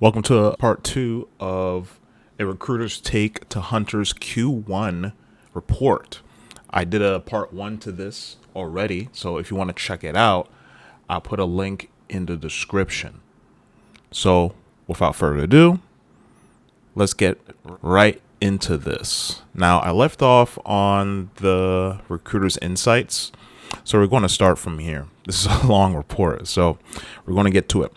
Welcome to part two of a recruiter's take to Huntr's Q1 report. I did a part one to this already, so if you want to check it out, I'll put a link in the description. So, without further ado, let's get right into this. Now, I left off on the recruiter's insights, so we're going to start from here. This is a long report, so we're going to get to it.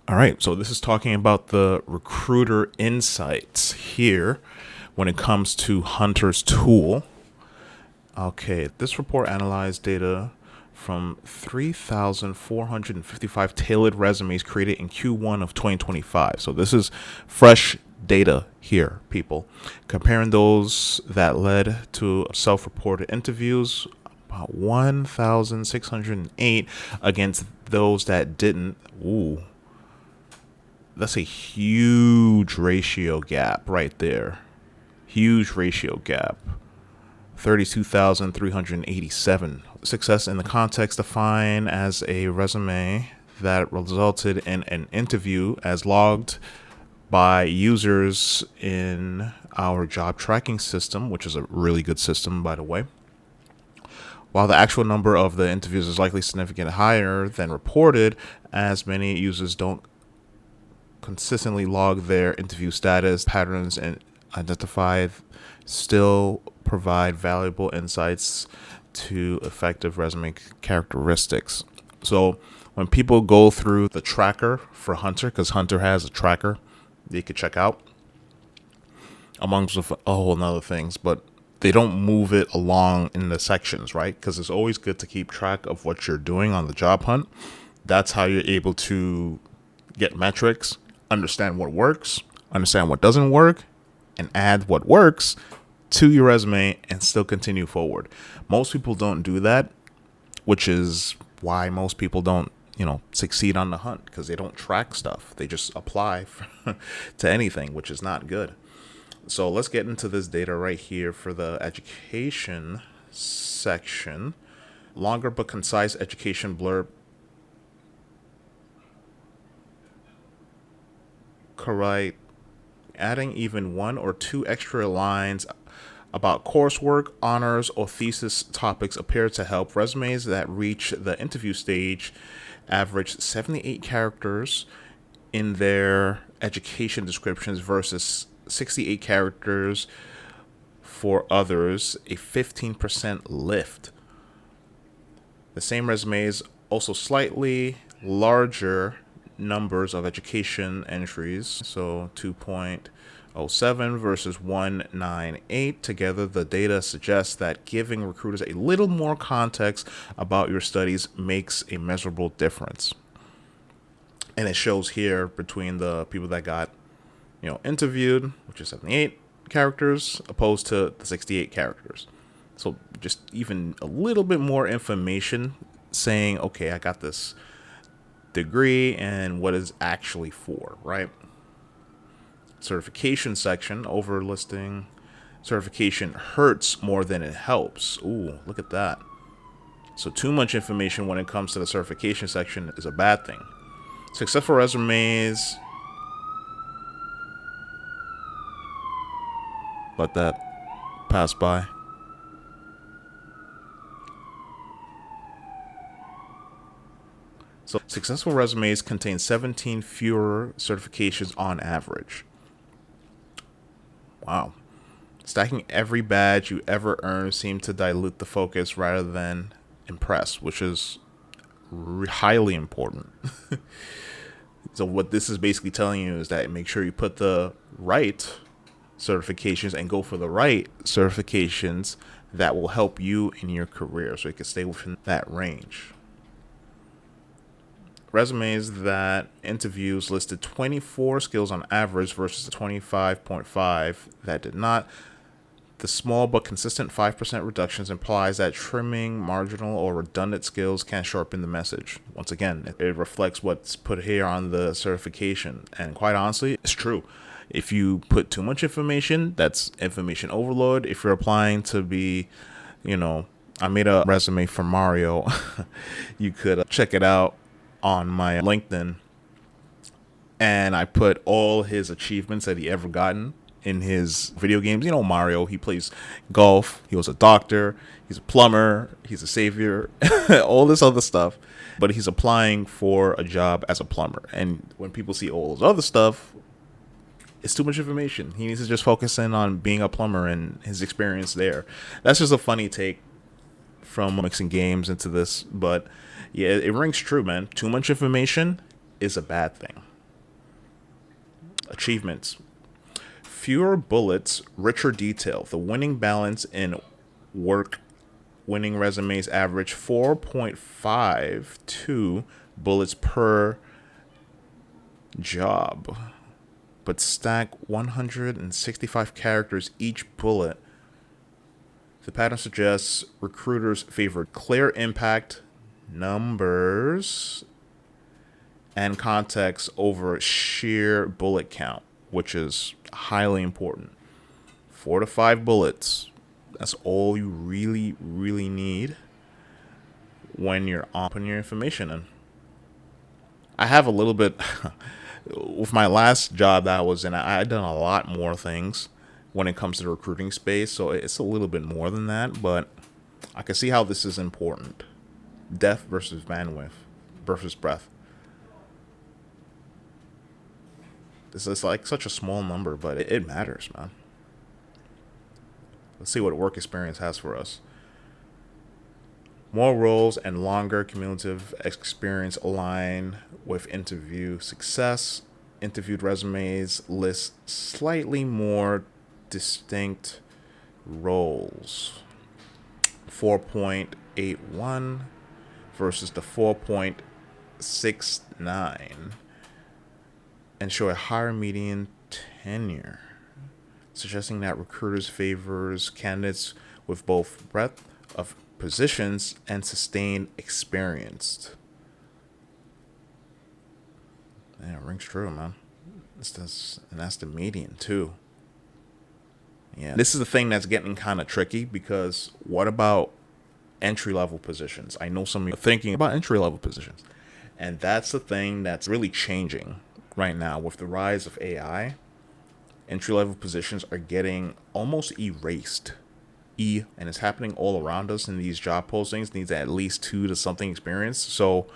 All right, so this is talking about the recruiter insights here when it comes to Huntr's tool. Okay, this report analyzed data from 3,455 tailored resumes created in Q1 of 2025. So this is fresh data here, people. Comparing those that led to self-reported interviews, about 1,608 against those that didn't. Ooh. That's a huge ratio gap right there. Huge ratio gap. 32,387. Success in the context defined as a resume that resulted in an interview as logged by users in our job tracking system, which is a really good system, by the way. While the actual number of the interviews is likely significantly higher than reported, as many users don't consistently log their interview status patterns and still provide valuable insights to effective resume characteristics. So when people go through the tracker for Huntr, because Huntr has a tracker they could check out, amongst a whole nother things, but they don't move it along in the sections, right? Because it's always good to keep track of what you're doing on the job hunt. That's how you're able to get metrics, understand what works, understand what doesn't work, and add what works to your resume and still continue forward. Most people don't do that, which is why most people don't, succeed on the hunt, because they don't track stuff. They just apply to anything, which is not good. So let's get into this data right here for the education section. Longer but concise education blurb. Correct. Adding even one or two extra lines about coursework, honors, or thesis topics appear to help. Resumes that reach the interview stage average 78 characters in their education descriptions versus 68 characters for others, a 15% lift. The same resumes also slightly larger numbers of education entries, so 2.07 versus 198. Together, the data suggests that giving recruiters a little more context about your studies makes a measurable difference. And it shows here between the people that got, interviewed, which is 78 characters, opposed to the 68 characters. So just even a little bit more information saying, okay, I got this degree and what is actually for, right? Certification section, overlisting. Certification hurts more than it helps. Ooh, look at that. So too much information when it comes to the certification section is a bad thing. Successful resumes. Let that pass by. So successful resumes contain 17 fewer certifications on average. Wow. Stacking every badge you ever earned seemed to dilute the focus rather than impress, which is highly important. So what this is basically telling you is that make sure you put the right certifications and go for the right certifications that will help you in your career so you can stay within that range. Resumes that interviews listed 24 skills on average versus the 25.5 that did not. The small but consistent 5% reductions implies that trimming marginal or redundant skills can sharpen the message. Once again, it reflects what's put here on the certification. And quite honestly, it's true. If you put too much information, that's information overload. If you're applying to be, I made a resume for Mario. You could check it out on my LinkedIn. and I put all his achievements that he ever gotten in his video games. You know, Mario, he plays golf, he was a doctor, he's a plumber, he's a savior, all this other stuff. But he's applying for a job as a plumber. And when people see all this other stuff, it's too much information. He needs to just focus in on being a plumber and his experience there. That's just a funny take from mixing games into this. But yeah, it rings true, man. Too much information is a bad thing. Achievements. Fewer bullets, richer detail. The winning balance in work. Winning resumes average 4.52 bullets per job, but stack 165 characters each bullet. The pattern suggests recruiters favor clear impact, numbers, and context over sheer bullet count, which is highly important. 4 to 5 bullets. That's all you really, really need when you're putting your information in. I have a little bit with my last job that I was in. I had done a lot more things when it comes to the recruiting space, so it's a little bit more than that. But I can see how this is important. Depth versus bandwidth versus breadth. This is like such a small number, but it matters, man. Let's see what work experience has for us. More roles and longer cumulative experience align with interview success. Interviewed resumes list slightly more distinct roles. 4.81 versus the 4.69, and show a higher median tenure, suggesting that recruiters favors candidates with both breadth of positions and sustained experience. Yeah, it rings true, man. And that's the median too. Yeah, this is the thing that's getting kind of tricky, because what about entry-level positions? I know some of you are thinking about entry-level positions, and that's the thing that's really changing right now with the rise of AI. Entry-level positions are getting almost erased. And it's happening all around us in these job postings. Needs at least 2 to something experience. So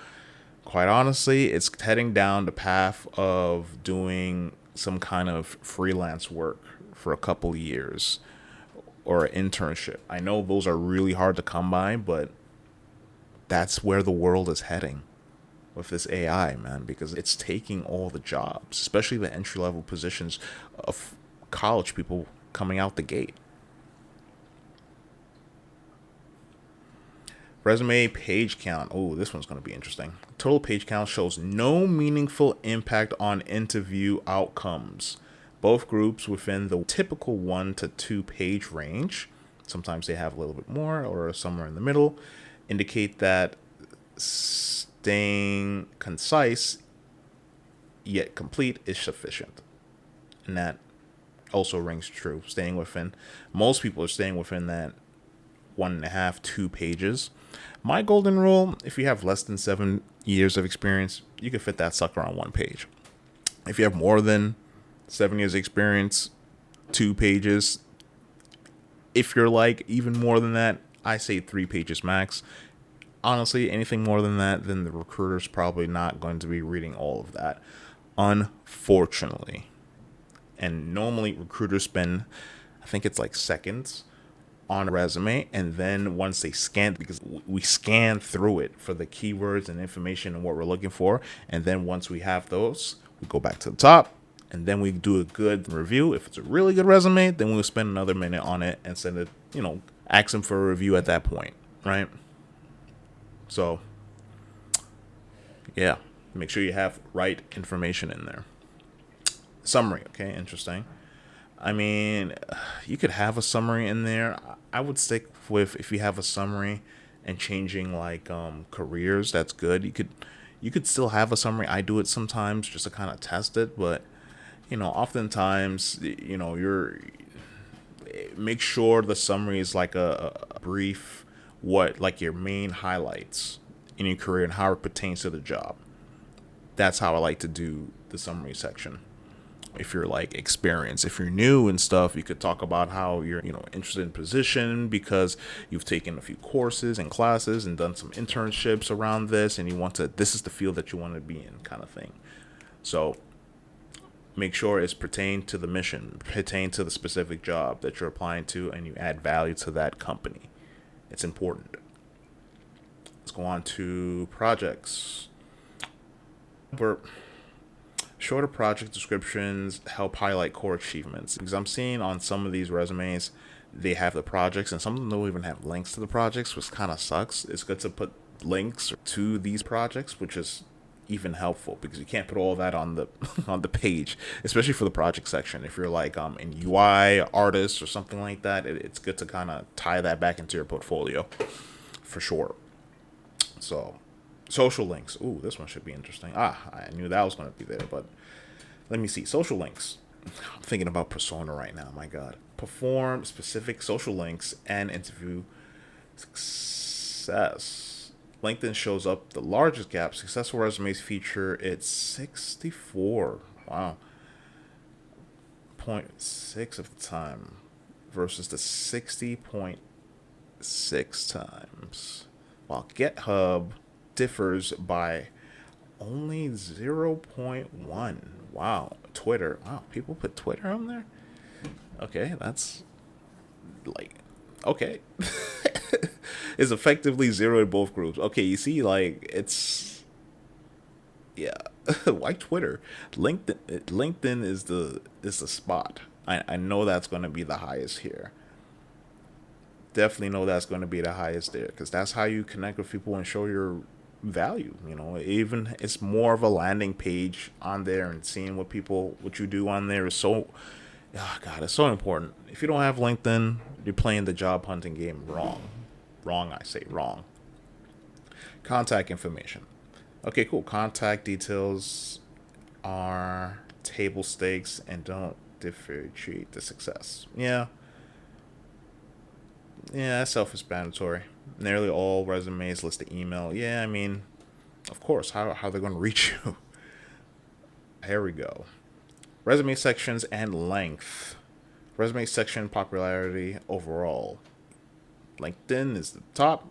quite honestly, it's heading down the path of doing some kind of freelance work for a couple of years, or an internship. I know those are really hard to come by, but that's where the world is heading with this AI, man, because it's taking all the jobs, especially the entry-level positions of college people coming out the gate. Resume page count. Oh, this one's going to be interesting. Total page count shows no meaningful impact on interview outcomes. Both groups within the typical 1 to 2 page range. Sometimes they have a little bit more or somewhere in the middle. Indicate that staying concise yet complete is sufficient. And that also rings true. Most people are staying within that 1.5, 2 pages. My golden rule: if you have less than 7 years of experience, you can fit that sucker on 1 page. If you have more than 7 years of experience, 2 pages. If you're like even more than that, I say 3 pages max. Honestly, anything more than that, then the recruiter's probably not going to be reading all of that, unfortunately. And normally recruiters spend, I think it's like seconds on a resume, and then once they scan, because we scan through it for the keywords and information and what we're looking for, and then once we have those, we go back to the top, and then we do a good review. If it's a really good resume, then we'll spend another minute on it and send it, ask them for a review at that point, right? So yeah, make sure you have right information in there. Summary. Okay, interesting. I mean, you could have a summary in there. I would stick with, if you have a summary and changing like careers, that's good. You could still have a summary. I do it sometimes just to kind of test it, but oftentimes, you're make sure the summary is like a brief, like your main highlights in your career and how it pertains to the job. That's how I like to do the summary section. If you're like experienced, if you're new and stuff, you could talk about how you're, interested in position because you've taken a few courses and classes and done some internships around this, and this is the field that you want to be in, kind of thing. So make sure it's pertained to the mission, pertain to the specific job that you're applying to, and you add value to that company. It's important. Let's go on to projects. Shorter project descriptions help highlight core achievements, because I'm seeing on some of these resumes they have the projects and some of them don't even have links to the projects, which kind of sucks. It's good to put links to these projects, which is even helpful because you can't put all that on the on the page, especially for the project section. If you're like in UI artist or something like that, it's good to kind of tie that back into your portfolio for sure. So social links. Ooh, this one should be interesting. I knew that was going to be there, but let me see. Social links. I'm thinking about persona right now. My God. Perform specific social links and interview success. LinkedIn shows up the largest gap. Successful resumes feature its 64. Wow. 0.6 of the time versus the 60.6 times. While GitHub differs by only 0.1. Wow. Twitter. Wow. People put Twitter on there? Okay. That's like, okay. It's effectively zero in both groups. Okay. You see, like, it's, yeah. Why Twitter? LinkedIn is the spot. I know that's going to be the highest here. Definitely know that's going to be the highest there because that's how you connect with people and show your value. Even it's more of a landing page on there, and seeing what you do on there is so, oh God, it's so important. If you don't have LinkedIn, you're playing the job hunting game wrong. I say wrong. Contact information. Okay, cool. Contact details are table stakes and don't differentiate the success. Yeah, that's self-explanatory. Nearly all resumes list the email. Yeah, I mean, of course. How are they going to reach you? Here we go. Resume sections and length. Resume section popularity overall. LinkedIn is the top,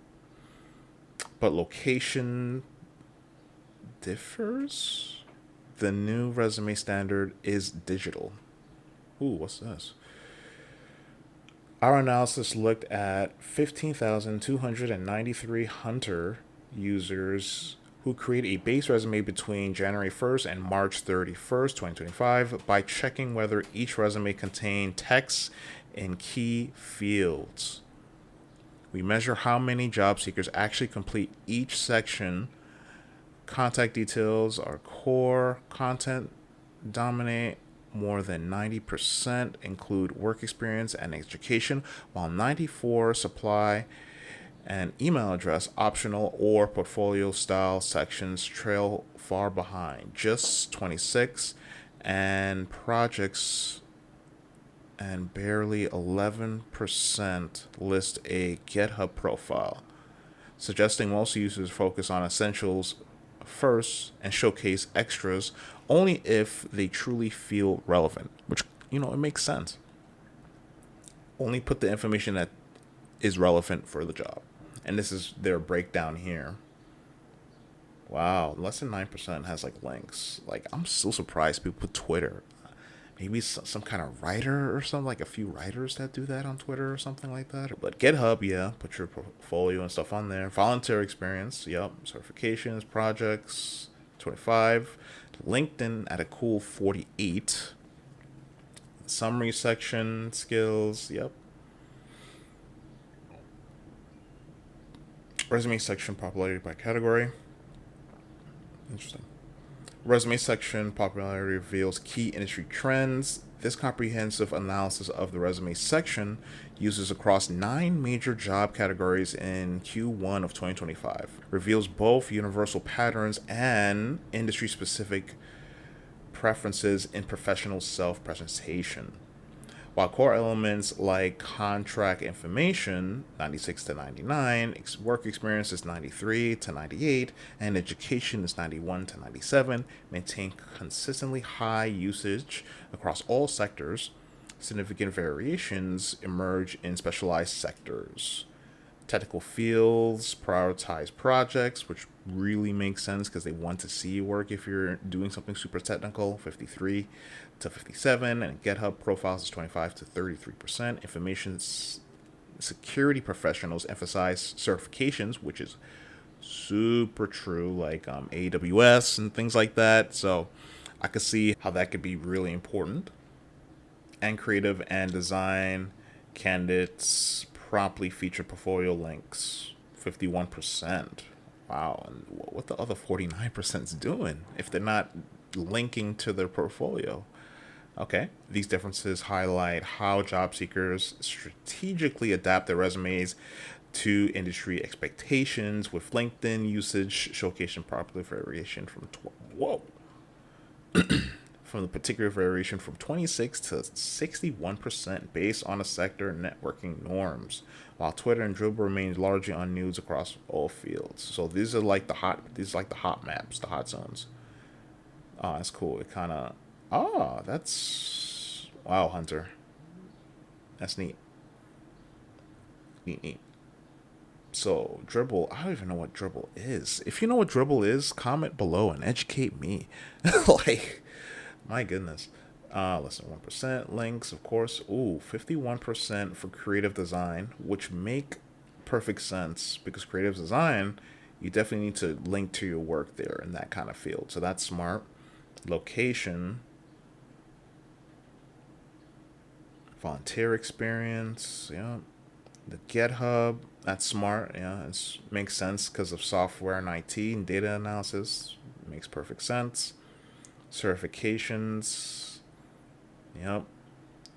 but location differs. The new resume standard is digital. Ooh, what's this? Our analysis looked at 15,293 Huntr users who create a base resume between January 1st and March 31st, 2025, by checking whether each resume contained text in key fields. We measure how many job seekers actually complete each section. Contact details are core. Content dominate. More than 90% include work experience and education, while 94% supply an email address, optional, or portfolio style sections trail far behind. Just 26% and projects, and barely 11% list a GitHub profile, suggesting most users focus on essentials first and showcase extras only if they truly feel relevant, which, it makes sense. Only put the information that is relevant for the job. And this is their breakdown here. Wow, less than 9% has like links. Like, I'm still surprised people put Twitter. Maybe some kind of writer or something, like a few writers that do that on Twitter or something like that. But GitHub, yeah, put your portfolio and stuff on there. Volunteer experience, yep. Certifications, projects, 25. LinkedIn at a cool 48. Summary section, skills, yep. Resume section, popularity by category. Interesting. Resume section popularity reveals key industry trends. This comprehensive analysis of the resume section uses across 9 major job categories in Q1 of 2025. Reveals both universal patterns and industry-specific preferences in professional self-presentation. while core elements like contract information 96 to 99, work experience is 93 to 98, and education is 91 to 97, maintain consistently high usage across all sectors. Significant variations emerge in specialized sectors. Technical fields prioritize projects, which really makes sense because they want to see you work if you're doing something super technical. 53 to 57, and GitHub profiles is 25 to 33%. Information security professionals emphasize certifications, which is super true, like AWS and things like that. So I could see how that could be really important. And creative and design candidates promptly feature portfolio links. 51%. Wow. And what the other 49% is doing if they're not linking to their portfolio? Okay. These differences highlight how job seekers strategically adapt their resumes to industry expectations, with LinkedIn usage showcasing popular variation from the particular variation from 26 to 61% based on a sector and networking norms, while Twitter and Dribble remain largely on news across all fields. So these are like the hot maps, the hot zones. Oh, that's cool. It kind of that's wow, Huntr. That's neat. Neat. So Dribble, I don't even know what Dribble is. If you know what Dribble is, comment below and educate me. Like, my goodness. Less than 1%. Links, of course. Ooh, 51% for creative design, which make perfect sense because creative design, you definitely need to link to your work there in that kind of field. So that's smart. Location, volunteer experience, yeah. The GitHub, that's smart. Yeah, it makes sense because of software and IT and data analysis. It makes perfect sense. Certifications, yep,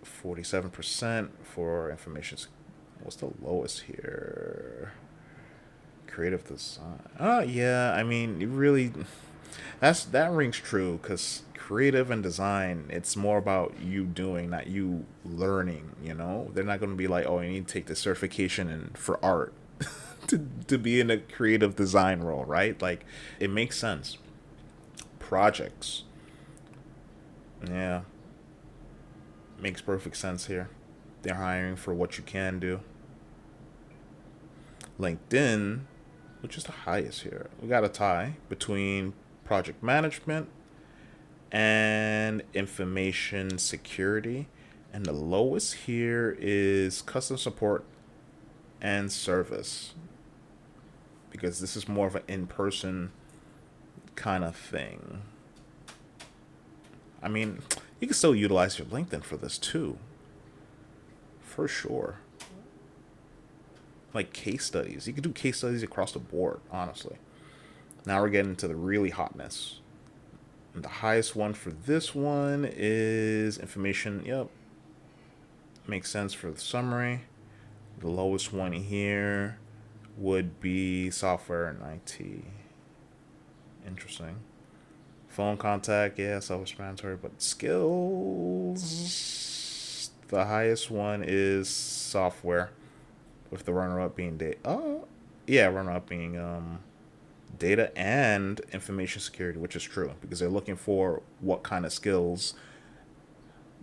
47% for information. What's the lowest here? Creative design. Oh yeah, I mean, it really, that rings true because creative and design, it's more about you doing, not you learning. They're not going to be like, oh, you need to take the certification and for art to be in a creative design role, right? Like, it makes sense. Projects, yeah, makes perfect sense here. They're hiring for what you can do. LinkedIn, which is the highest here, we got a tie between project management and information security, and the lowest here is customer support and service, because this is more of an in-person kind of thing. I mean, you can still utilize your LinkedIn for this too, for sure. Like case studies, you can do case studies across the board, honestly. Now we're getting to the really hotness. And the highest one for this one is information. Yep, makes sense for the summary. The lowest one here would be software and IT. Interesting. Phone contact, yeah, self-explanatory, but skills, the highest one is software, with the runner-up being data. Runner-up being data and information security, which is true because they're looking for what kind of skills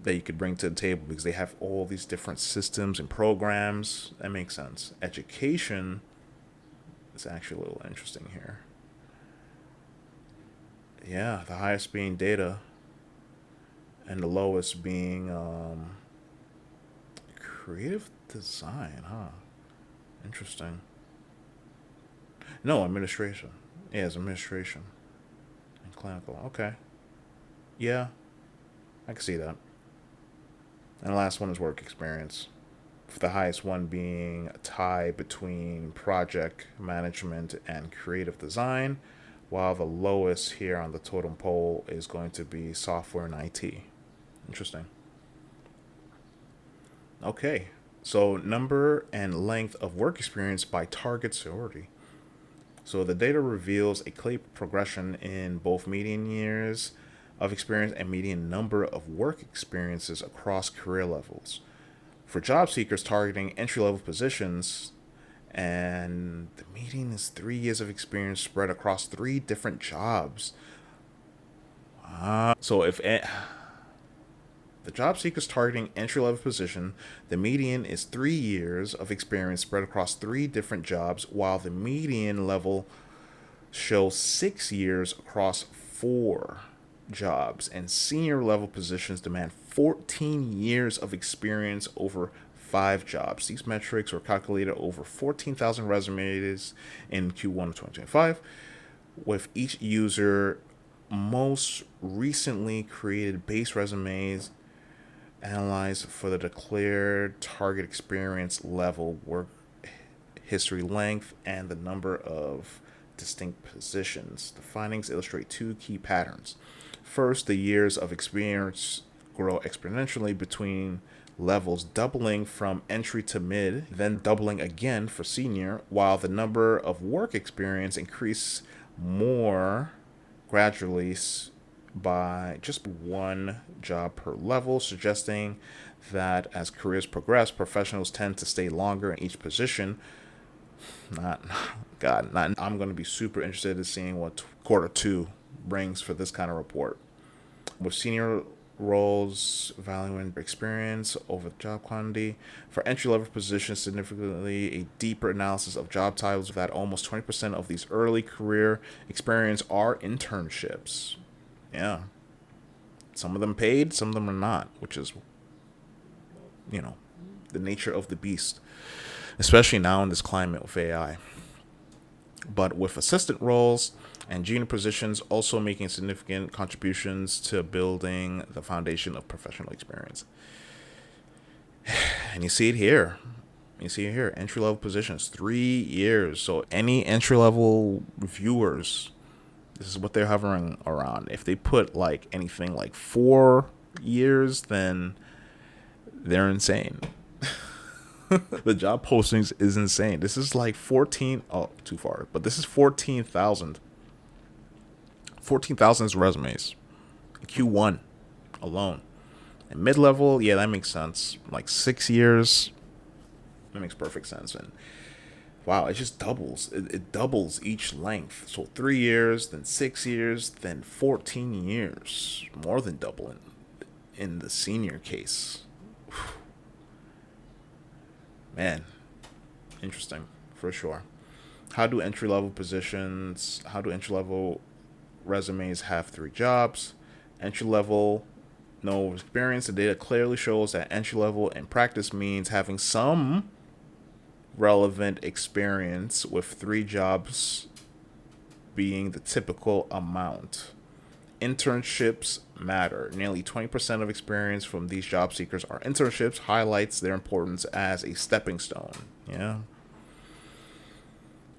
that you could bring to the table because they have all these different systems and programs. That makes sense. Education is actually a little interesting here. Yeah, the highest being data and the lowest being creative design, huh? Interesting. No, administration. Yeah, it's administration and clinical. Okay. Yeah, I can see that. And the last one is work experience. The highest one being a tie between project management and creative design, while the lowest here on the totem pole is going to be software and IT. Interesting. Okay, so number and length of work experience by target seniority. So the data reveals a clear progression in both median years, of experience and median number of work experiences across career levels. For job seekers targeting entry level positions, and the median is 3 years of experience spread across three different jobs. So if the job seekers targeting entry level position, the median is 3 years of experience spread across three different jobs, while the median level shows 6 years across four jobs. And senior level positions demand 14 years of experience over five jobs. These metrics were calculated over 14,000 resumes in Q1 of 2025, with each user most recently created base resumes analyzed for the declared target experience level, work history length, and the number of distinct positions. The findings illustrate two key patterns. First, the years of experience grow exponentially between levels, doubling from entry to mid, then doubling again for senior, while the number of work experience increase more gradually by just one job per level, suggesting that as careers progress, professionals tend to stay longer in each position. I'm going to be super interested in seeing what quarter two brings for this kind of report. With senior roles valuing experience over job quantity, for entry level positions, significantly a deeper analysis of job titles that almost 20% of these early career experience are internships. Yeah. Some of them paid, some of them are not, which is, the nature of the beast, especially now in this climate with AI. But with assistant roles and junior positions also making significant contributions to building the foundation of professional experience. And you see it here. Entry level positions, 3 years. So any entry level viewers, this is what they're hovering around. If they put like anything like 4 years, then they're insane. The job postings is insane. This is like 14. Oh, too far. But this is 14,000. 14,000 resumes. Q1 alone. And mid-level, yeah, that makes sense. Like 6 years. That makes perfect sense. And wow, it just doubles. It doubles each length. So 3 years, then 6 years, then 14 years. More than doubling in the senior case. Man, interesting for sure. How do entry level resumes have three jobs? Entry level, no experience. The data clearly shows that entry level in practice means having some relevant experience, with three jobs being the typical amount. Internships matter. Nearly 20% of experience from these job seekers are internships, highlights their importance as a stepping stone. Yeah.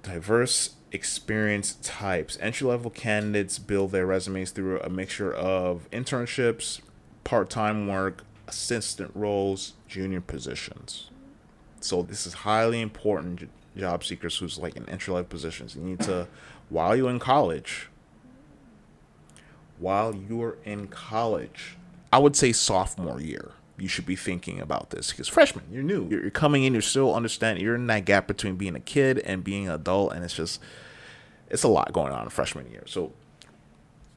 Diverse experience types. Entry-level candidates build their resumes through a mixture of internships, part-time work, assistant roles, junior positions. So this is highly important. Job seekers who's like in entry-level positions, you need to, while you're in college, I would say sophomore year, you should be thinking about this, because freshman, you're new, you're coming in, you're still understanding, you're in that gap between being a kid and being an adult, and it's a lot going on in freshman year. So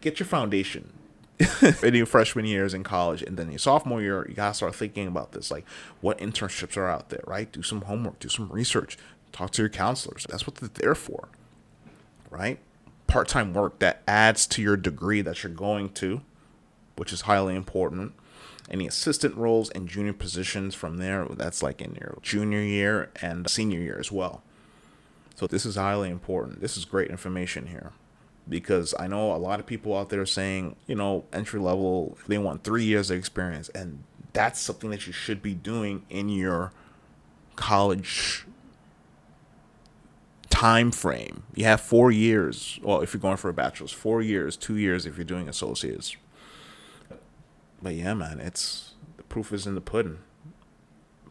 get your foundation in your freshman years in college, and then your sophomore year, you gotta start thinking about this, like what internships are out there, right? Do some homework, do some research, talk to your counselors. That's what they're there for, right? Part-time work that adds to your degree that you're going to, which is highly important. Any assistant roles and junior positions from there, that's like in your junior year and senior year as well. So this is highly important. This is great information here, because I know a lot of people out there saying, entry level, they want 3 years of experience, and that's something that you should be doing in your college time frame. You have 4 years. Well, if you're going for a bachelor's, 4 years, 2 years if you're doing associates. But yeah, man, the proof is in the pudding.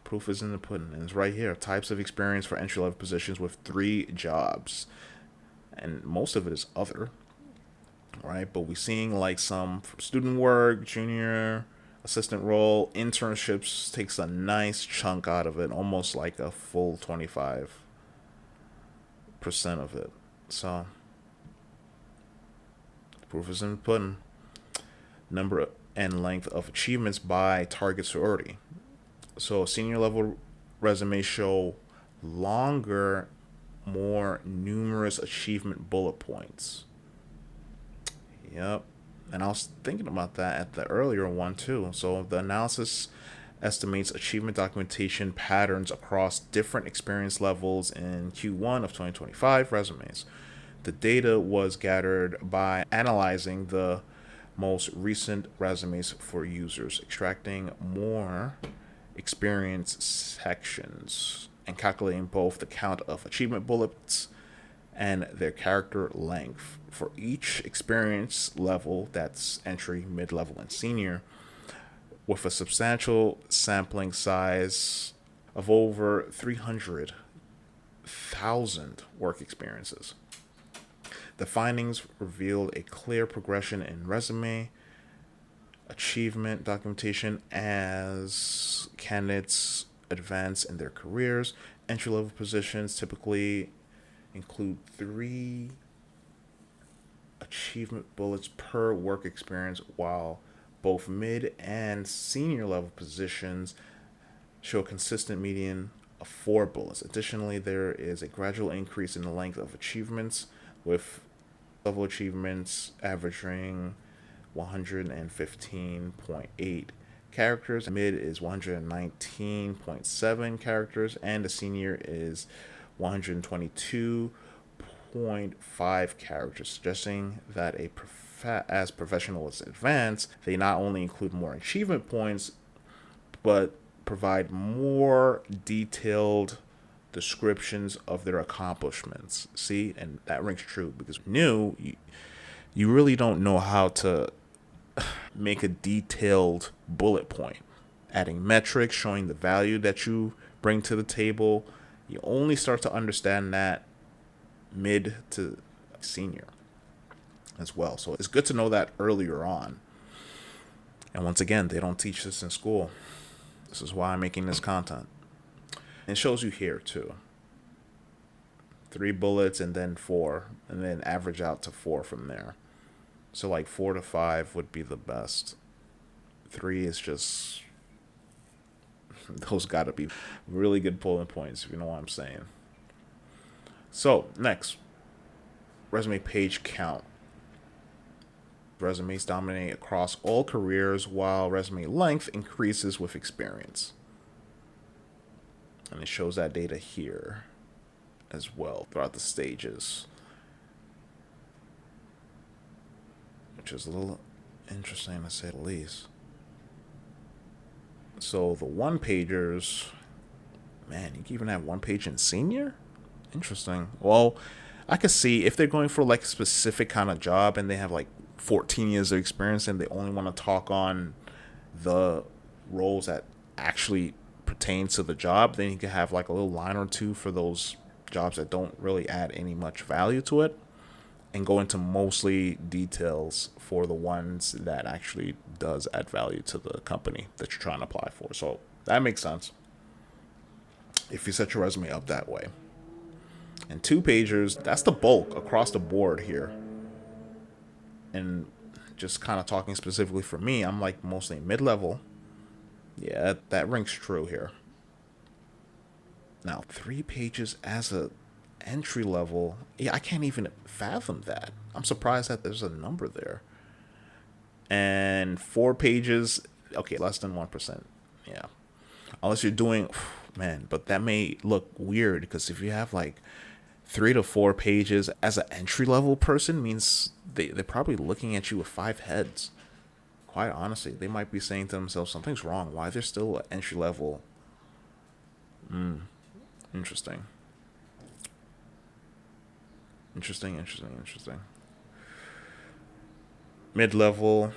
Proof is in the pudding, and it's right here. Types of experience for entry level positions with three jobs, and most of it is other. right? But we're seeing like some student work, junior assistant role, internships takes a nice chunk out of it, almost like a full 25% of it. So, proof is in the pudding. Number and length of achievements by target sorority. So, senior level resumes show longer, more numerous achievement bullet points. Yep. And I was thinking about that at the earlier one too. So the analysis estimates achievement documentation patterns across different experience levels in Q1 of 2025 resumes. The data was gathered by analyzing the most recent resumes for users, extracting more experience sections, and calculating both the count of achievement bullets and their character length. For each experience level, that's entry, mid level, and senior, with a substantial sampling size of over 300,000 work experiences. The findings revealed a clear progression in resume achievement documentation as candidates advance in their careers. Entry level positions typically include 3 achievement bullets per work experience, while both mid and senior level positions show a consistent median of 4 bullets. Additionally, there is a gradual increase in the length of achievements, with level achievements averaging 115.8 characters, mid is 119.7 characters, and the senior is 122.5 characters, suggesting that as professionals advance, they not only include more achievement points, but provide more detailed descriptions of their accomplishments. See, and that rings true because you really don't know how to make a detailed bullet point, adding metrics, showing the value that you bring to the table. You only start to understand that mid to senior as well. So it's good to know that earlier on. And once again, they don't teach this in school. This is why I'm making this content. And it shows you here too. 3 bullets and then 4, and then average out to 4 from there. So like 4 to 5 would be the best. 3 is just, those gotta be really good polling points, if you know what I'm saying. So next, resume page count. Resumes dominate across all careers, while resume length increases with experience. And it shows that data here as well throughout the stages, which is a little interesting to say the least. So the one pagers, man, you can even have one page in senior? Interesting. Well, I could see if they're going for like a specific kind of job and they have like 14 years of experience and they only want to talk on the roles that actually pertain to the job, then you can have like a little line or two for those jobs that don't really add any much value to it, and go into mostly details for the ones that actually does add value to the company that you're trying to apply for. So that makes sense if you set your resume up that way. And 2 pagers, that's the bulk across the board here. And just kind of talking specifically for me, I'm like mostly mid-level. Yeah, that rings true here. Now, 3 pages as a entry level, yeah, I can't even fathom that. I'm surprised that there's a number there. And 4 pages, okay, less than 1%. Yeah. Unless you're doing, man, but that may look weird because if you have like 3 to 4 pages as an entry level person, means they're probably looking at you with 5 heads. Quite honestly, they might be saying to themselves, something's wrong. Why they're still at entry level? Interesting. Interesting. Mid-level,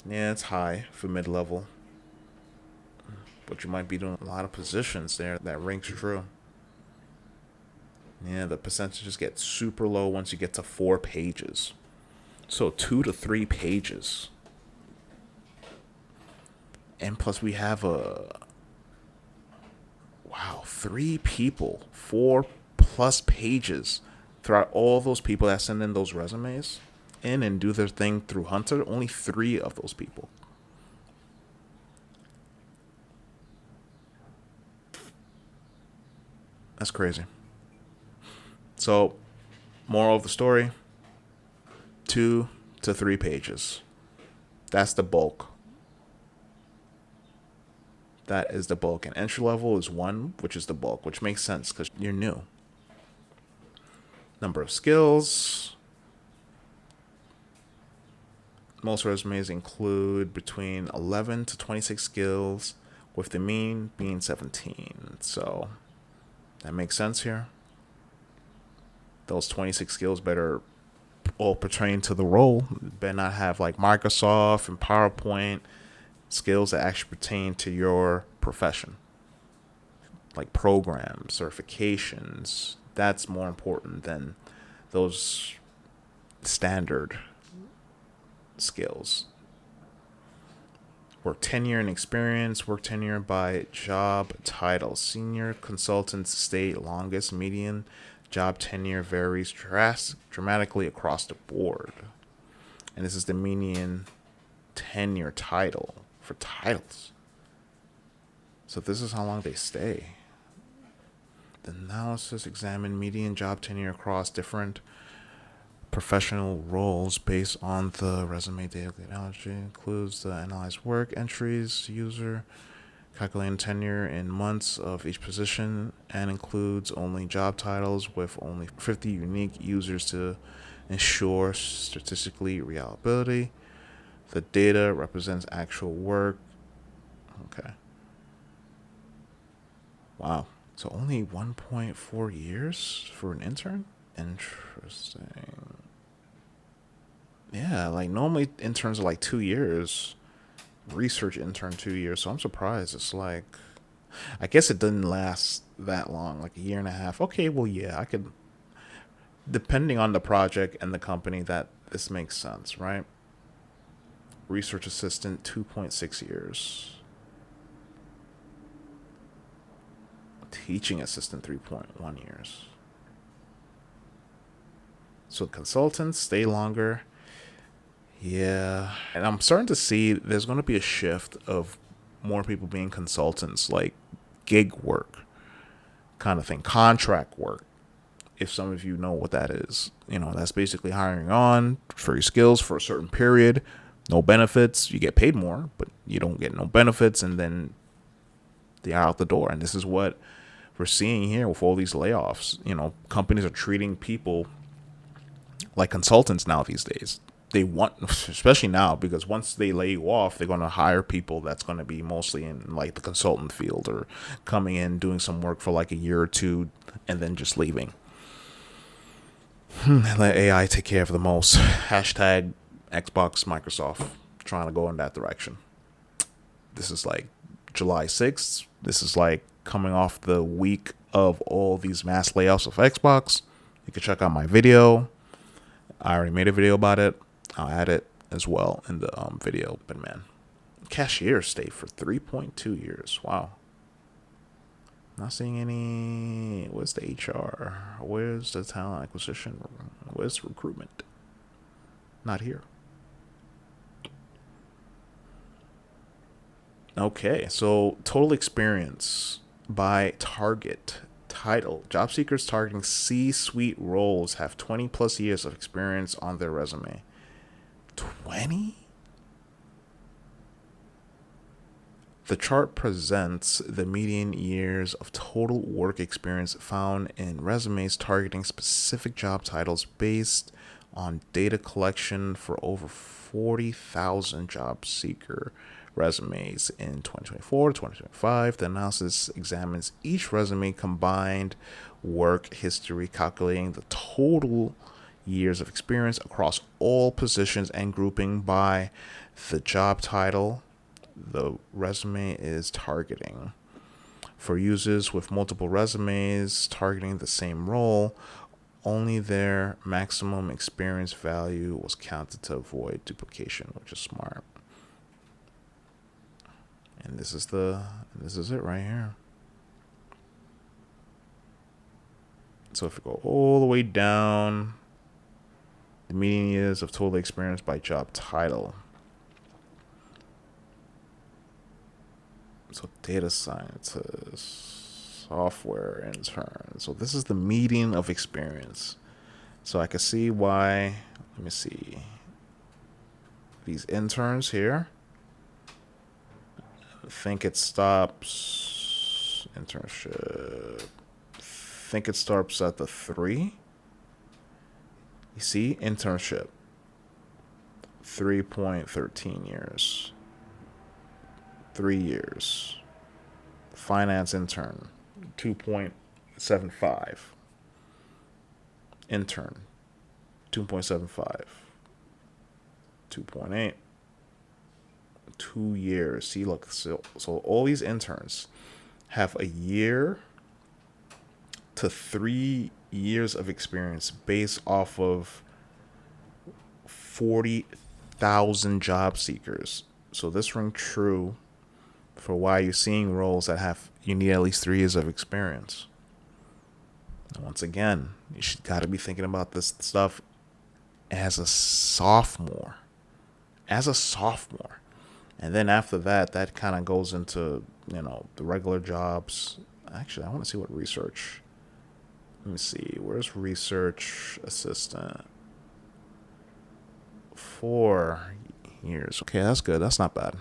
yeah, it's high for mid-level. But you might be doing a lot of positions there. That rings true. Yeah, the percentages get super low once you get to 4 pages. So 2 to 3 pages. And plus we have wow, 3 people, 4+ pages throughout all those people that send in those resumes in and do their thing through Huntr. Only 3 of those people. That's crazy. So, moral of the story: 2 to 3 pages. That's the bulk. That is the bulk. And entry level is 1, which is the bulk, which makes sense because you're new. Number of skills. Most resumes include between 11 to 26 skills, with the mean being 17. So that makes sense here. Those 26 skills better all pertain to the role. Better not have like Microsoft and PowerPoint skills that actually pertain to your profession, like programs, certifications. That's more important than those standard skills. Work tenure and experience. Work tenure by job title. Senior consultants stay longest. Median job tenure varies dramatically across the board. And this is the median tenure title for titles. So this is how long they stay. The analysis examined median job tenure across different professional roles based on the resume data analogy. Includes the analyzed work entries, user calculating tenure in months of each position, and includes only job titles with only 50 unique users to ensure statistically reliability. The data represents actual work. Okay. Wow. So only 1.4 years for an intern? Interesting. Yeah, like normally interns are like 2 years. Research intern 2 years. So I'm surprised. It's like, I guess it didn't last that long, like a year and a half. Okay, well, yeah, I could, depending on the project and the company, that this makes sense, right? Research assistant, 2.6 years. Teaching assistant, 3.1 years. So consultants stay longer. Yeah. And I'm starting to see there's going to be a shift of more people being consultants, like gig work kind of thing, contract work. If some of you know what that is, that's basically hiring on for your skills for a certain period, no benefits. You get paid more, but you don't get no benefits, and then they're out the door. And this is what we're seeing here with all these layoffs. Companies are treating people like consultants now these days. They want, especially now, because once they lay you off, they're going to hire people that's going to be mostly in like the consultant field or coming in doing some work for like a year or two and then just leaving. Let AI take care of the most. Hashtag Xbox Microsoft trying to go in that direction. This is like July 6th. This is like coming off the week of all these mass layoffs of Xbox. You can check out my video. I already made a video about it. I'll add it as well in the video. But man, cashier stay for 3.2 years. Wow. Not seeing any. Where's the HR? Where's the talent acquisition? Where's recruitment? Not here. Okay, so total experience by target. Title: job seekers targeting C-suite roles have 20 plus years of experience on their resume. 20? The chart presents the median years of total work experience found in resumes targeting specific job titles based on data collection for over 40,000 job seeker resumes in 2024 to 2025. The analysis examines each resume combined work history, calculating the total years of experience across all positions and grouping by the job title the resume is targeting. For users with multiple resumes targeting the same role, Only their maximum experience value was counted to avoid duplication, which is smart. And this is it right here. So if we go all the way down, the median years of total experience by job title. So data scientist, software intern. So this is the median of experience. So I can see why. Let me see. These interns here. I think it stops internship. I think it starts at the 3. You see, internship. 3.13 years. 3 years. Finance intern, 2.75. Intern, 2.75. 2.8. 2 years. See, look, so all these interns have a year to 3 years of experience based off of 40,000 job seekers. So this rings true for why you're seeing roles that you need at least 3 years of experience. And once again, you should got to be thinking about this stuff as a sophomore. And then after that kind of goes into, the regular jobs. Actually, I want to see what research. Let me see. Where's research assistant? 4 years. Okay, that's good. That's not bad.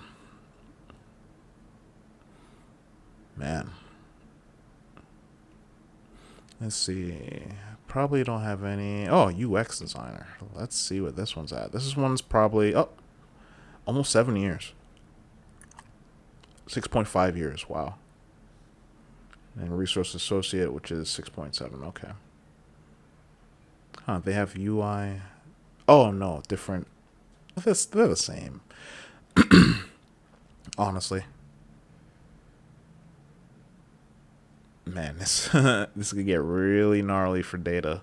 Man. Let's see. Probably don't have any. Oh, UX designer. Let's see what this one's at. This one's probably almost 7 years. 6.5 years. Wow. And resource associate, which is 6.7. Okay. They have UI. Oh no, different. They're the same. Honestly. Man, this could get really gnarly for data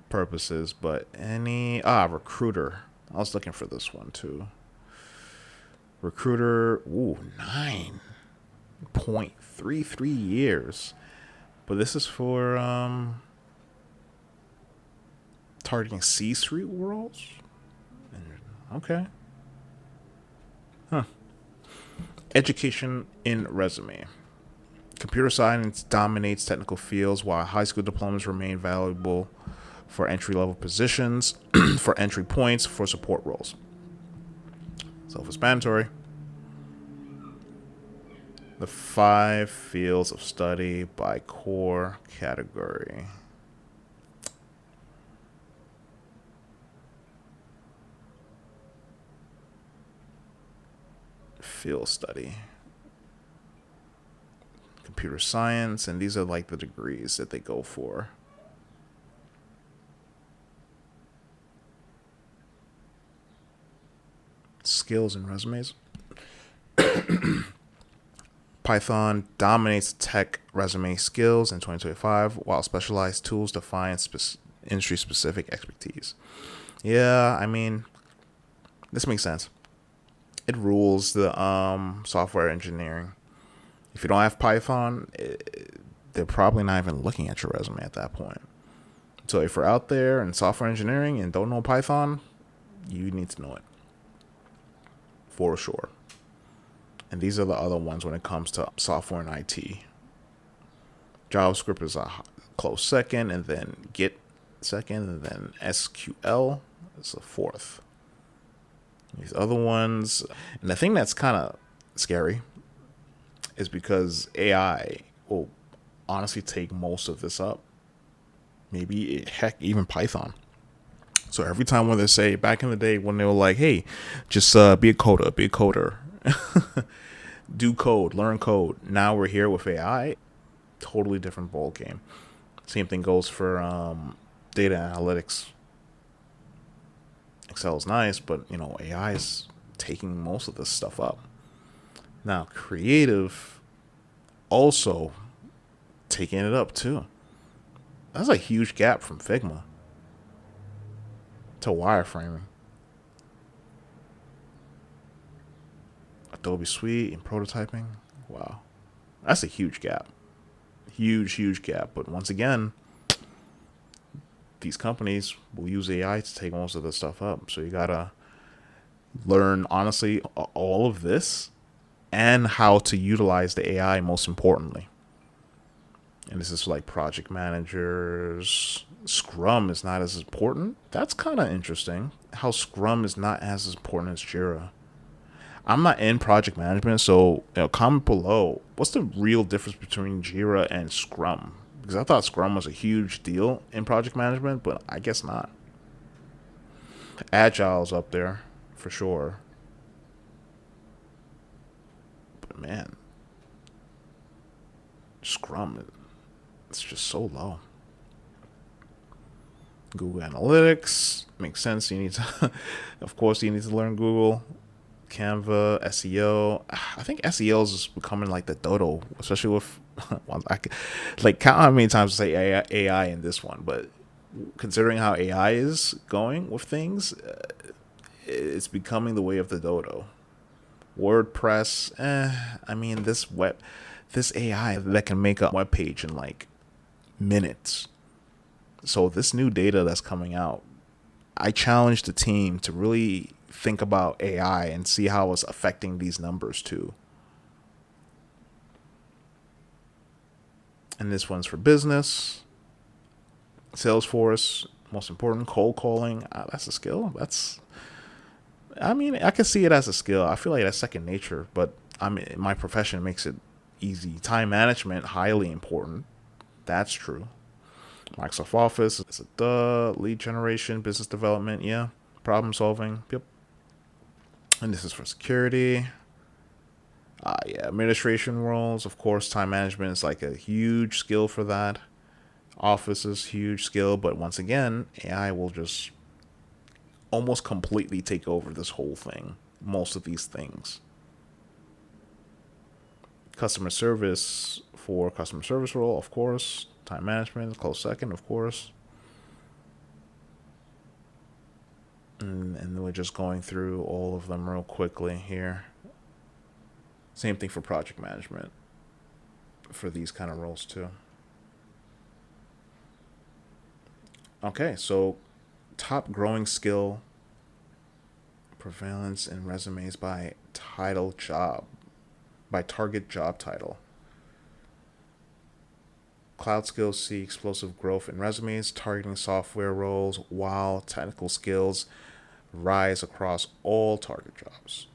purposes, but recruiter. I was looking for this one too. Recruiter, 9.33 years. But this is for targeting C-suite roles? Okay. Education in resume. Computer science dominates technical fields, while high school diplomas remain valuable for entry-level positions, for entry points, for support roles. Self-explanatory. The 5 fields of study by core category. Field study. Computer science, and these are like the degrees that they go for. Skills and resumes. Python dominates tech resume skills in 2025, while specialized tools define industry-specific expertise. Yeah, I mean, this makes sense. It rules the software engineering. If you don't have Python, they're probably not even looking at your resume at that point. So if you're out there in software engineering and don't know Python, you need to know it. For sure. And these are the other ones when it comes to software and IT. JavaScript is a close second, and then Git second, and then SQL is a fourth. These other ones, and the thing that's kind of scary is because AI will honestly take most of this up. Maybe, heck, even Python. So every time when they say, back in the day when they were like, hey, just be a coder. Do code, learn code. Now we're here with AI. Totally different ball game. Same thing goes for data analytics. Excel is nice, but AI is taking most of this stuff up. Now, creative also taking it up too. That's a huge gap from Figma to wireframing. Adobe Suite and prototyping. Wow. That's a huge gap. Huge gap. But once again, these companies will use AI to take most of this stuff up. So you gotta learn, honestly, all of this and how to utilize the AI most importantly. And this is like project managers. Scrum is not as important. That's kind of interesting. How Scrum is not as important as Jira. I'm not in project management, so comment below. What's the real difference between Jira and Scrum? Because I thought Scrum was a huge deal in project management, but I guess not. Agile's up there for sure, but man, Scrum, it's just so low. Google Analytics makes sense. You need to, of course, you need to learn Google. Canva, SEO. I think SEO is becoming like the dodo, especially with like count how many times I say AI in this one, but considering how AI is going with things, it's becoming the way of the dodo. WordPress, I mean this AI that can make a web page in like minutes. So this new data that's coming out, I challenge the team to really think about AI and see how it's affecting these numbers too. And this one's for business. Salesforce, most important, cold calling. That's a skill. I mean, I can see it as a skill. I feel like that's second nature, but my profession makes it easy. Time management, highly important. That's true. Microsoft Office is a duh. Lead generation, business development, yeah. Problem solving, yep. And this is for security. Yeah, administration roles, of course. Time management is like a huge skill for that. Office is huge skill, but once again, AI will just almost completely take over this whole thing. Most of these things. Customer service for customer service role, of course. Time management, close second, of course. And we're just going through all of them real quickly here. Same thing for project management for these kind of roles too. Okay, so top growing skill prevalence in resumes by title job, by target job title. Cloud skills see explosive growth in resumes, targeting software roles, while technical skills rise across all target jobs.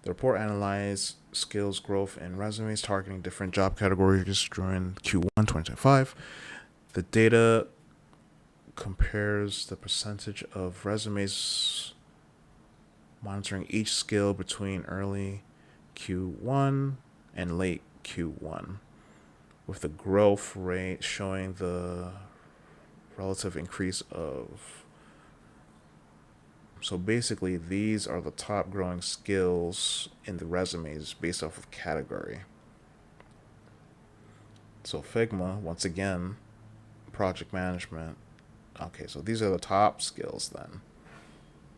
The report analyzed skills growth in resumes targeting different job categories during Q1 2025. The data compares the percentage of resumes monitoring each skill between early Q1 and late Q1, with the growth rate showing the relative increase of. So basically, these are the top growing skills in the resumes based off of category. So Figma, once again, project management. Okay, so these are the top skills then.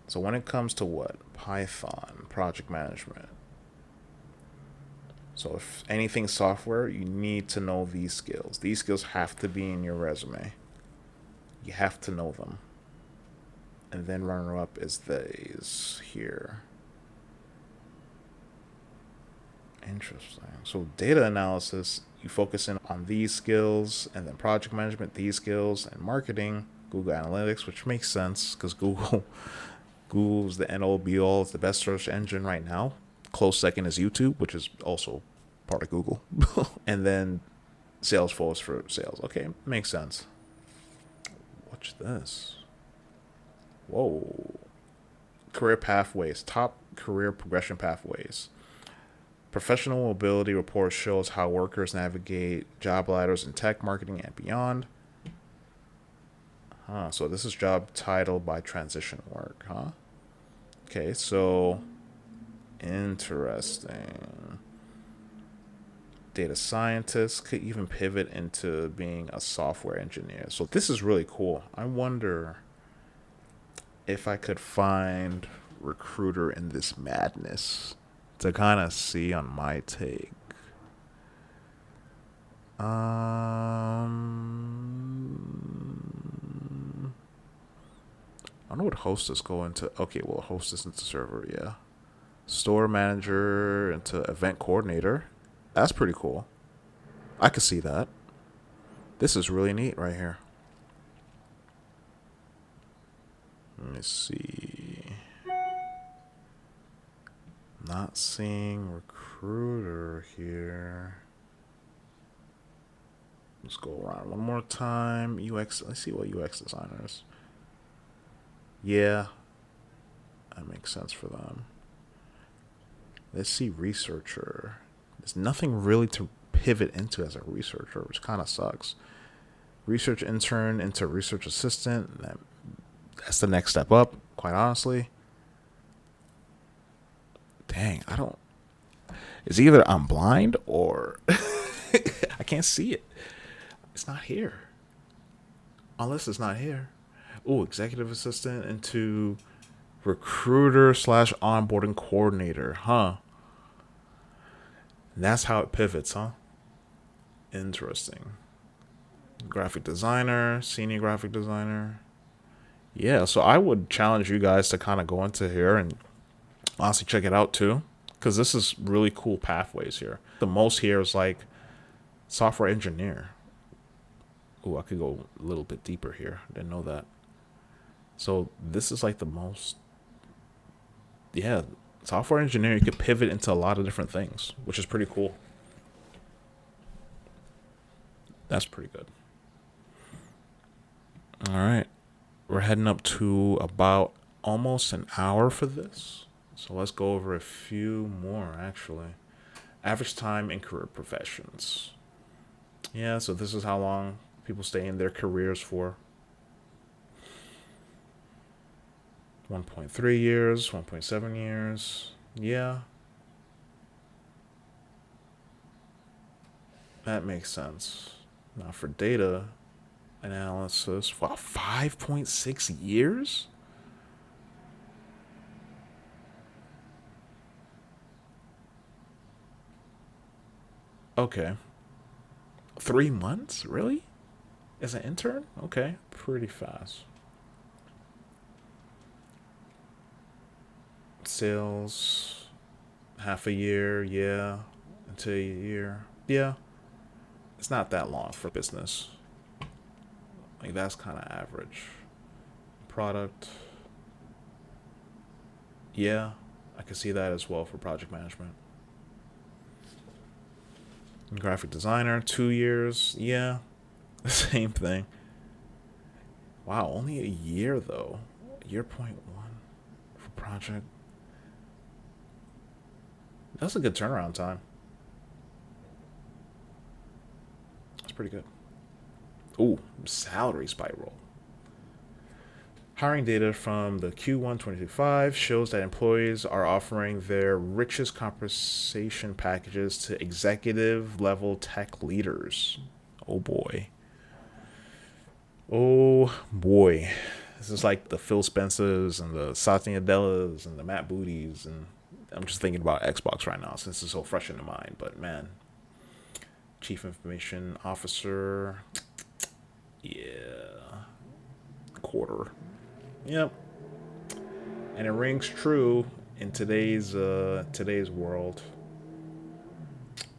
So when it comes to what? Python, project management. So if anything software, you need to know these skills. These skills have to be in your resume. You have to know them. And then runner up is these here. Interesting. So data analysis, you focus in on these skills, and then project management, these skills, and marketing, Google Analytics, which makes sense because Google's the end all be all. It's the best search engine right now. Close second is YouTube, which is also part of Google. And then Salesforce for sales. Okay, makes sense. Watch this. Whoa. Career pathways. Top career progression pathways. Professional mobility report shows how workers navigate job ladders in tech, marketing, and beyond. So this is job title by transition work, huh? Okay, so interesting. Data scientist could even pivot into being a software engineer. So this is really cool. I wonder if I could find recruiter in this madness to kind of see on my take. I don't know what hostess go into. Okay, well, hostess into server, yeah. Store manager into event coordinator. That's pretty cool. I could see that. This is really neat right here. Let me see. Not seeing recruiter here. Let's go around one more time. UX. Let's see what UX designers. Yeah, that makes sense for them. Let's see researcher. There's nothing really to pivot into as a researcher, which kind of sucks. Research intern into research assistant. That's the next step up, quite honestly. Dang, I don't. It's either I'm blind or I can't see it. It's not here. Unless it's not here. Ooh, executive assistant into recruiter slash onboarding coordinator, huh? And that's how it pivots, huh? Interesting. Graphic designer, senior graphic designer. Yeah, so I would challenge you guys to kind of go into here and honestly check it out too, because this is really cool pathways here. The most here is like software engineer. Ooh, I could go a little bit deeper here. Didn't know that. So this is like the most, yeah, software engineer. You could pivot into a lot of different things, which is pretty cool. That's pretty good. All right. We're heading up to about almost an hour for this. So let's go over a few more, actually. Average time in career professions. Yeah, so this is how long people stay in their careers for. 1.3 years, 1.7 years. Yeah. That makes sense. Now for data analysis, wow, 5.6 years? Okay. 3 months? Really? As an intern? Okay. Pretty fast. Sales, half a year, yeah. Until a year. Yeah. It's not that long for business. Like, that's kind of average. Product. Yeah. I can see that as well for project management. Graphic designer, 2 years. Yeah. Same thing. Wow, only a year though. Year point one for project. That's a good turnaround time. That's pretty good. Ooh, salary spiral. Hiring data from the Q1 2025 shows that employees are offering their richest compensation packages to executive level tech leaders. Oh boy. Oh boy. This is like the Phil Spencers and the Satya Nadellas and the Matt Booties, and I'm just thinking about Xbox right now since it's so fresh in the mind. But man, Chief Information Officer, yeah, quarter, yep, and it rings true in today's world.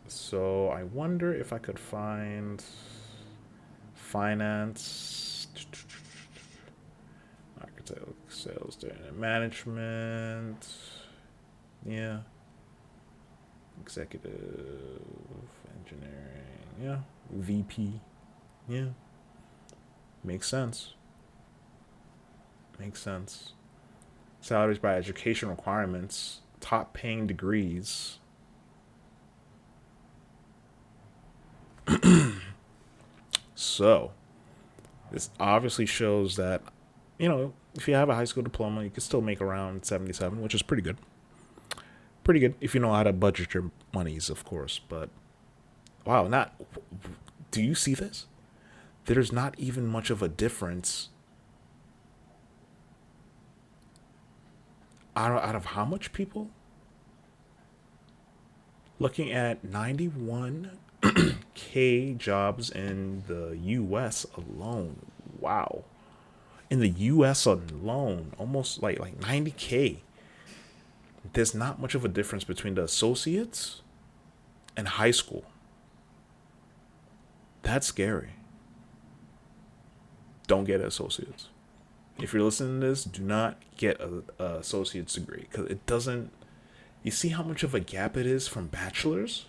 So I wonder if I could find finance, architect, sales, data management. Yeah. Executive engineering. Yeah. VP. Yeah. Makes sense. Makes sense. Salaries by education requirements. Top paying degrees. So, this obviously shows that, if you have a high school diploma, you can still make around 77, which is pretty good. Pretty good if you know how to budget your monies, of course. But Wow, not. Do you see this? There's not even much of a difference out of how much people? Looking at 91K jobs in the US alone. Wow. In the US alone, almost like 90K. There's not much of a difference between the associates and high school. That's scary. Don't get associates. If you're listening to this, do not get a associate's degree because it doesn't. You see how much of a gap it is from bachelor's?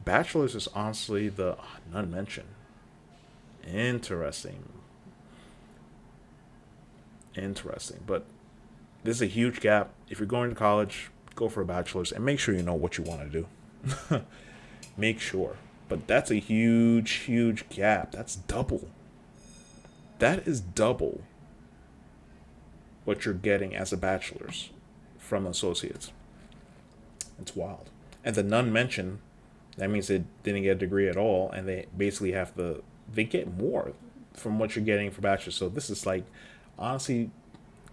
Bachelor's is honestly the none mentioned. Interesting. Interesting. But there's a huge gap. If you're going to college, go for a bachelor's and make sure you know what you want to do. Make sure. But that's a huge, huge gap. That's double. That is double what you're getting as a bachelor's from associates. It's wild. And the none mentioned, that means they didn't get a degree at all, and they basically have to, they get more from what you're getting for bachelor's. So this is like, honestly,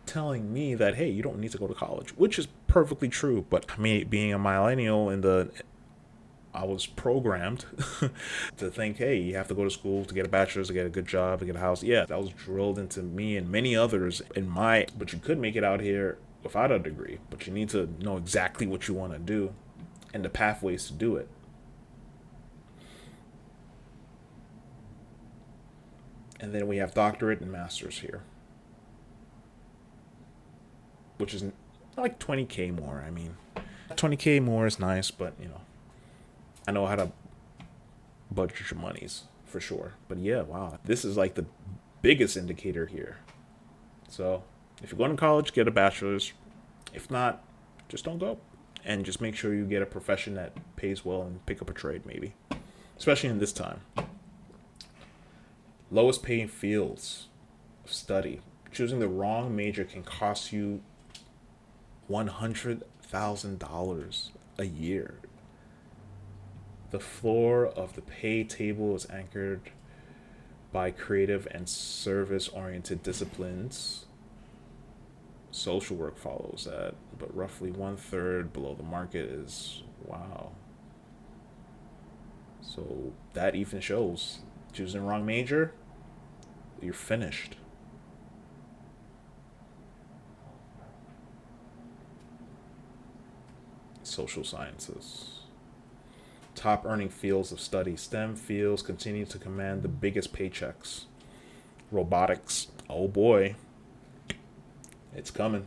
telling me that, hey, you don't need to go to college, which is perfectly true. But me being a millennial in the, I was programmed to think, hey, you have to go to school to get a bachelor's, to get a good job, to get a house. Yeah, that was drilled into me and many others in my, but you could make it out here without a degree, but you need to know exactly what you want to do and the pathways to do it. And then we have doctorate and master's here, which is like 20K more. I mean, 20K more is nice, but I know how to budget your monies for sure. But yeah, wow, this is like the biggest indicator here. So if you're going to college, get a bachelor's. If not, just don't go. And just make sure you get a profession that pays well and pick up a trade, maybe. Especially in this time. Lowest paying fields of study. Choosing the wrong major can cost you $100,000 a year. The floor of the pay table is anchored by creative and service oriented disciplines. Social work follows that, but roughly one third below the market is wow. So that even shows choosing the wrong major, you're finished. Social sciences. Top earning fields of study. STEM fields continue to command the biggest paychecks. Robotics. Oh boy. It's coming.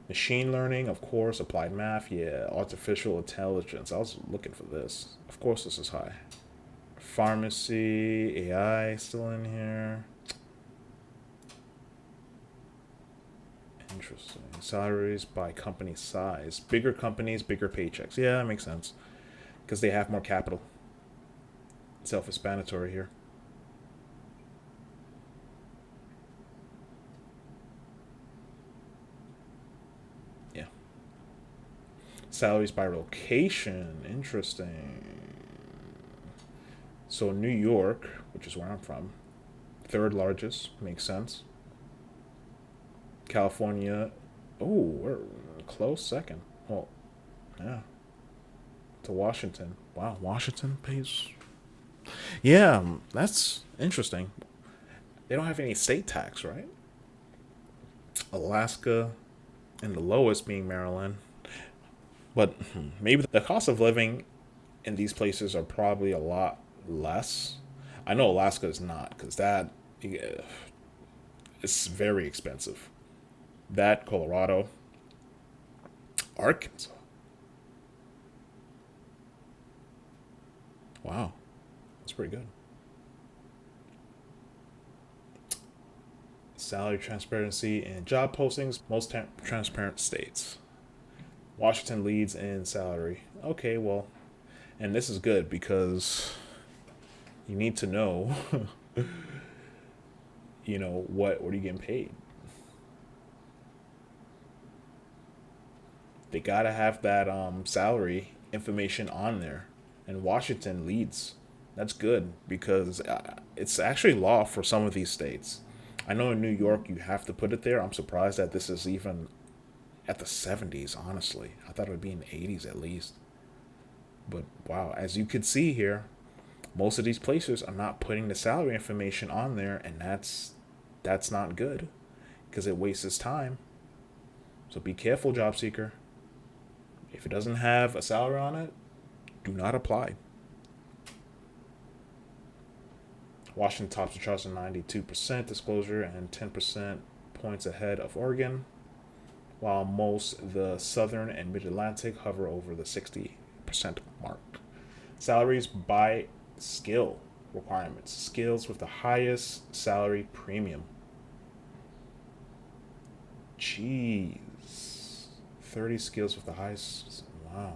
Machine learning, of course. Applied math, yeah. Artificial intelligence. I was looking for this. Of course, this is high. Pharmacy, AI still in here. Interesting. Salaries by company size. Bigger companies, bigger paychecks. Yeah, that makes sense. Because they have more capital. Self explanatory here. Yeah. Salaries by location. Interesting. So New York, which is where I'm from, third largest, makes sense. California, oh, we're close second. Well, yeah, to Washington. Wow, Washington pays. Yeah, that's interesting. They don't have any state tax, right? Alaska, and the lowest being Maryland. But maybe the cost of living in these places are probably a lot less. I know Alaska is not because that yeah, it's very expensive. That Colorado, Arkansas. Wow, that's pretty good. Salary transparency and job postings, most transparent states. Washington leads in salary. Okay, well, and this is good because you need to know, what are you getting paid? They gotta have that salary information on there, and Washington leads. That's good because it's actually law for some of these states. I know in New York you have to put it there. I'm surprised that this is even at the 70s, honestly. I thought it would be in the 80s at least. But wow, as you could see here, most of these places are not putting the salary information on there, and that's not good because it wastes time. So be careful, job seeker. If it doesn't have a salary on it, do not apply. Washington tops the charts at 92% disclosure and 10% points ahead of Oregon, while most the southern and mid-Atlantic hover over the 60% mark. Salaries by skill requirements. Skills with the highest salary premium. Jeez. 30 skills with the highest. Wow.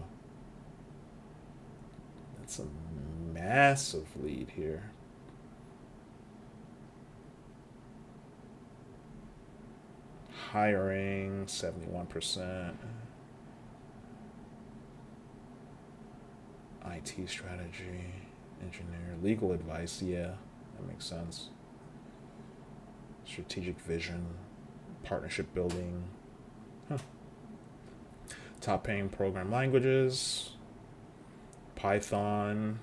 That's a massive lead here. Hiring, 71%. IT strategy, engineer, legal advice, yeah, that makes sense. Strategic vision, partnership building. Top paying program languages, Python,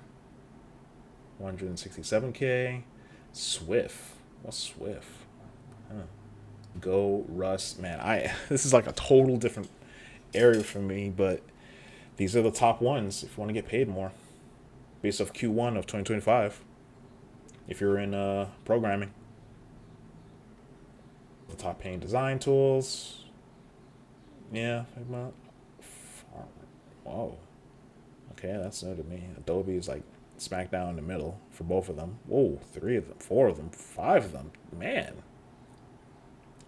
167K. Swift. What's Swift? Go, Rust. Man, this is like a total different area for me, but these are the top ones if you want to get paid more based off Q1 of 2025 if you're in programming. The top paying design tools. Yeah. Whoa. Okay, that's new to me. Adobe is like smack down in the middle for both of them. Whoa, 3 of them, 4 of them, 5 of them. Man.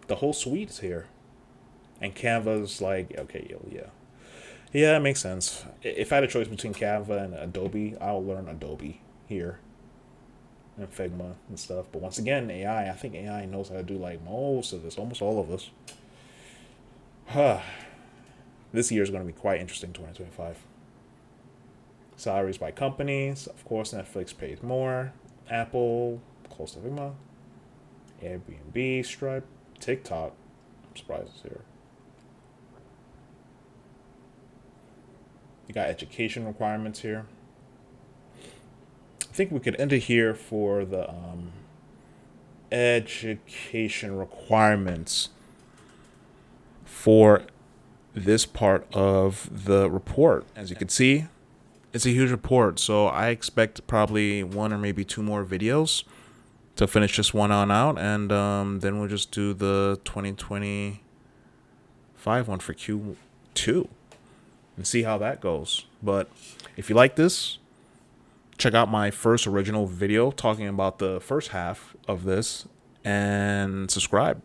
The whole suite's here. And Canva's like, okay, yeah. Yeah, it makes sense. If I had a choice between Canva and Adobe, I'll learn Adobe here. And Figma and stuff. But once again, I think AI knows how to do like most of this, almost all of this. This year is going to be quite interesting, 2025. Salaries by companies. Of course, Netflix pays more. Apple, close to Figma. Airbnb, Stripe, TikTok. I'm surprised it's here. You got education requirements here. I think we could end it here for the education requirements for this part of the report. As you can see, it's a huge report, so I expect probably 1 or maybe 2 more videos to finish this one on out, and then we'll just do the 2025 one for Q2 and see how that goes. But if you like this, check out my first original video talking about the first half of this, and subscribe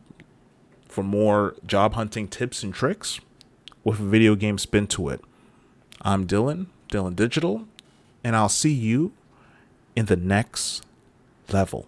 for more job hunting tips and tricks with a video game spin to it. I'm Dylan Digital, and I'll see you in the next level.